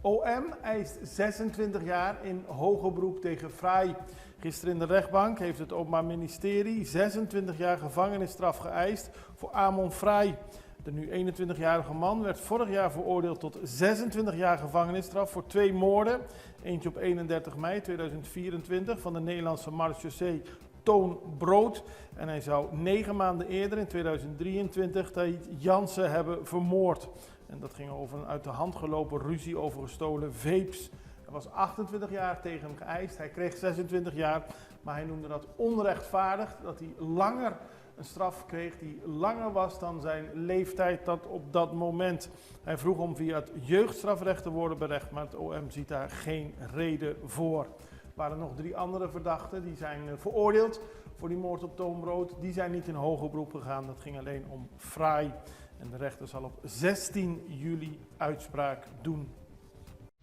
OM eist 26 jaar in hoger beroep tegen Frey. Gisteren in de rechtbank heeft het Openbaar Ministerie 26 jaar gevangenisstraf geëist voor Amon Frey. De nu 21-jarige man werd vorig jaar veroordeeld tot 26 jaar gevangenisstraf voor 2 moorden. Eentje op 31 mei 2024 van de Nederlandse marechaussee Toon Brood. En hij zou 9 maanden eerder in 2023 Taït Jansen hebben vermoord. En dat ging over een uit de hand gelopen ruzie over gestolen vapes. Er was 28 jaar tegen hem geëist. Hij kreeg 26 jaar, maar hij noemde dat onrechtvaardig. Dat hij langer een straf kreeg die langer was dan zijn leeftijd dat op dat moment. Hij vroeg om via het jeugdstrafrecht te worden berecht, maar het OM ziet daar geen reden voor. Er waren nog 3 andere verdachten, die zijn veroordeeld voor die moord op Toon Brood. Die zijn niet in hoger beroep gegaan, dat ging alleen om Frey. En de rechter zal op 16 juli uitspraak doen.